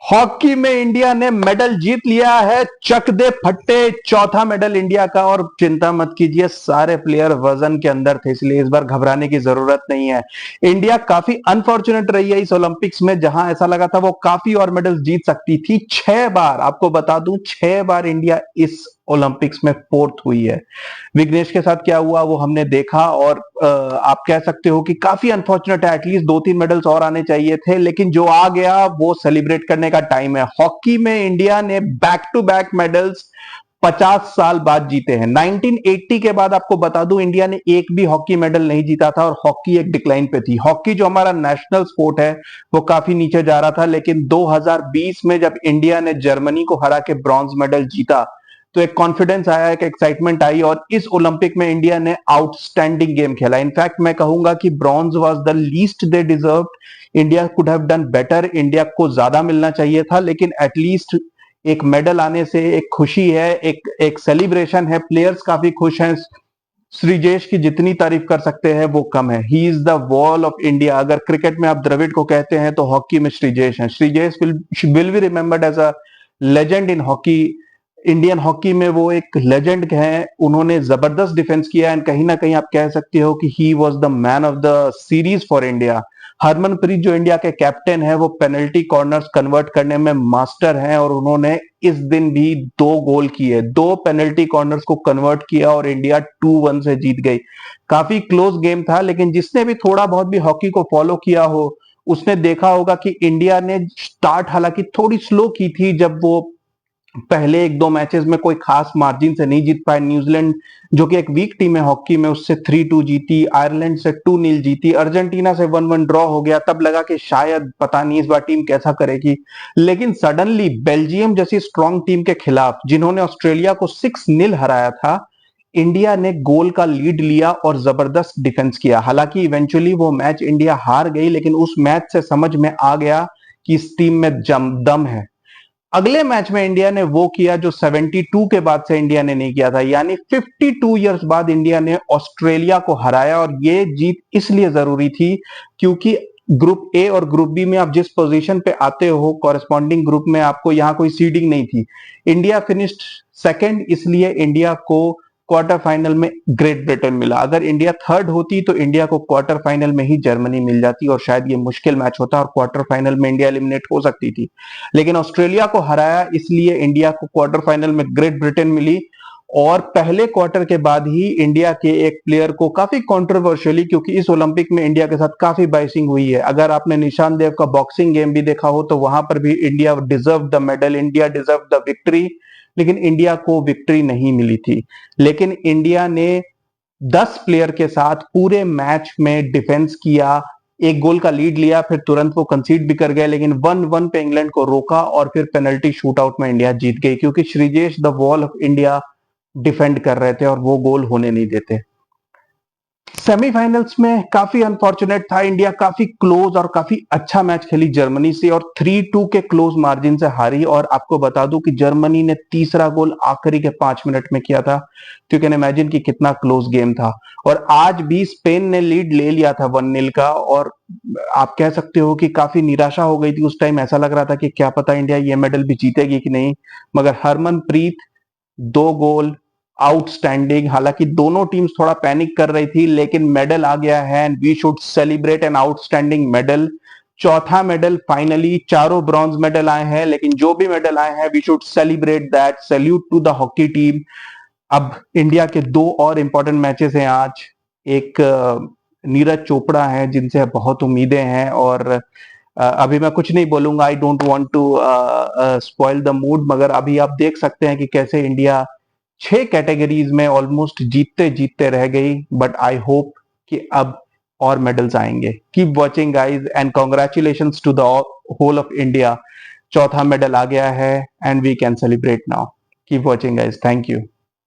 Hockey में India ने medal जीत लिया है। चक दे फट्टे, चौथा मेडल इंडिया का। और चिंता मत कीजिए, सारे प्लेयर वजन के अंदर थे, इसलिए इस बार घबराने की जरूरत नहीं है। इंडिया काफी अनफॉर्चुनेट रही है इस ओलंपिक्स में, जहां ऐसा लगा था वो काफी और मेडल जीत सकती थी। 6 बार, आपको बता दूं, 6 बार इंडिया इस ओलंपिक्स में फोर्थ हुई है। विघ्नेश के साथ क्या हुआ वो हमने देखा, और आप कह सकते हो कि काफी अनफॉर्चुनेट है। एटलीस्ट 2-3 मेडल्स और आने चाहिए थे, लेकिन जो आ गया वो सेलिब्रेट करने का टाइम है। हॉकी में इंडिया ने बैक टू बैक मेडल्स 50 साल बाद जीते हैं। 1980 के बाद आपको बता दूं, इंडिया ने एक भी हॉकी मेडल नहीं जीता था, और हॉकी एक डिक्लाइन पे थी। हॉकी जो हमारा नेशनल स्पोर्ट है वो काफी नीचे जा रहा था, लेकिन 2020 में जब इंडिया ने जर्मनी को हरा के ब्रॉन्ज मेडल जीता, तो एक कॉन्फिडेंस आया, एक एक्साइटमेंट आई, और इस ओलंपिक में इंडिया ने आउटस्टैंडिंग गेम खेला। इनफैक्ट मैं कहूंगा कि bronze was the least they deserved. India could have done better, India को ज्यादा मिलना चाहिए था, लेकिन एटलीस्ट एक मेडल आने से एक खुशी है, एक एक सेलिब्रेशन है। प्लेयर्स काफी खुश हैं। श्रीजेश की जितनी तारीफ कर सकते हैं वो कम है। He is the wall of India. अगर क्रिकेट में आप द्रविड़ को कहते हैं तो हॉकी में श्रीजेश हैं। Sreejesh will be remembered as a legend in hockey. Indian hockey में वो एक लेजेंड हैं। उन्होंने जबरदस्त डिफेंस किया, एंड कहीं ना कहीं आप कह सकते हो कि he was the man of the series for India. Harmanpreet जो इंडिया के कैप्टन है, वो पेनल्टी कॉर्नर्स कन्वर्ट करने में मास्टर हैं, और उन्होंने इस दिन भी 2 गोल किए, 2 पेनल्टी कॉर्नर्स को कन्वर्ट किया, और इंडिया 2-1 से जीत गई। काफी क्लोज गेम था, लेकिन जिसने भी थोड़ा बहुत भी हॉकी को फॉलो किया हो उसने देखा होगा कि इंडिया ने स्टार्ट हालांकि थोड़ी स्लो की थी। जब वो पहले 1-2 मैचेस में कोई खास मार्जिन से नहीं जीत पाए, न्यूजीलैंड जो कि एक वीक टीम है हॉकी में, उससे 3-2 जीती, आयरलैंड से 2-0 जीती, अर्जेंटीना से 1-1 ड्रॉ हो गया। तब लगा कि शायद पता नहीं इस बार टीम कैसा करेगी, लेकिन सडनली बेल्जियम जैसी स्ट्रॉन्ग टीम के खिलाफ, जिन्होंने ऑस्ट्रेलिया को 6-0 हराया था, इंडिया ने गोल का लीड लिया और जबरदस्त डिफेंस किया। हालांकि इवेंचुअली वो मैच इंडिया हार गई, लेकिन उस मैच से समझ में आ गया कि इस टीम में दम है। अगले मैच में इंडिया ने वो किया जो 72 के बाद से इंडिया ने नहीं किया था, यानी 52 इयर्स बाद इंडिया ने ऑस्ट्रेलिया को हराया। और ये जीत इसलिए जरूरी थी क्योंकि ग्रुप ए और ग्रुप बी में आप जिस पोजीशन पे आते हो, कॉरेस्पॉन्डिंग ग्रुप में आपको यहां कोई सीडिंग नहीं थी। इंडिया फिनिश्ड सेकंड, इसलिए इंडिया को क्वार्टर फाइनल में ग्रेट ब्रिटेन मिला। अगर इंडिया थर्ड होती तो इंडिया को क्वार्टर फाइनल में ही जर्मनी मिल जाती, और शायद ये मुश्किल मैच होता और क्वार्टर फाइनल में इंडिया एलिमिनेट हो सकती थी। लेकिन ऑस्ट्रेलिया को हराया, इसलिए इंडिया को क्वार्टर फाइनल में ग्रेट ब्रिटेन मिली। और पहले क्वार्टर के बाद ही इंडिया के एक प्लेयर को काफी कंट्रोवर्शियली, क्योंकि इस ओलंपिक में इंडिया के साथ काफी बाइसिंग हुई है, अगर आपने निशान देव का बॉक्सिंग गेम भी देखा हो तो वहां पर भी India deserve the medal, India deserve the victory, लेकिन इंडिया को विक्ट्री नहीं मिली थी। लेकिन इंडिया ने 10 प्लेयर के साथ पूरे मैच में डिफेंस किया, एक गोल का लीड लिया, फिर तुरंत वो कंसीड भी कर गए, लेकिन 1-1 पे इंग्लैंड को रोका, और फिर पेनल्टी शूट आउट में इंडिया जीत गई, क्योंकि Sreejesh the wall of India defend कर रहे थे और वो गोल होने नहीं देते। सेमीफाइनल्स में काफी अनफॉर्चुनेट था, इंडिया काफी क्लोज और काफी अच्छा मैच खेली जर्मनी से, और 3-2 के क्लोज मार्जिन से हारी। और आपको बता दूं कि जर्मनी ने तीसरा गोल आखिरी के 5 मिनट में किया था, तो यू कैन इमेजिन कि कितना क्लोज गेम था। और आज भी स्पेन ने लीड ले लिया था 1-0 का, और आप कह सकते हो कि काफी निराशा हो गई थी उस टाइम। ऐसा लग रहा था कि क्या पता इंडिया ये मेडल भी जीतेगी कि नहीं, मगर हरमनप्रीत 2 गोल, आउटस्टैंडिंग। हालांकि दोनों टीम्स थोड़ा पैनिक कर रही थी, लेकिन मेडल आ गया है, and we should celebrate an outstanding medal. चौथा मेडल फाइनली, चारों ब्रॉन्ज मेडल आए हैं, लेकिन जो भी मेडल आए हैं we should celebrate that. Salute to the hockey team. अब इंडिया के 2 और इंपॉर्टेंट मैचेस हैं आज। एक नीरज चोपड़ा है जिनसे बहुत उम्मीदें हैं, और अभी मैं कुछ नहीं बोलूंगा, I don't want to spoil the mood, मगर अभी आप देख सकते हैं कि कैसे इंडिया 6 कैटेगरीज में ऑलमोस्ट जीतते जीतते रह गई। बट आई होप कि अब और मेडल्स आएंगे। Keep watching guys, and congratulations to the whole of India. चौथा मेडल आ गया है, and we can celebrate now. Keep watching guys, thank you.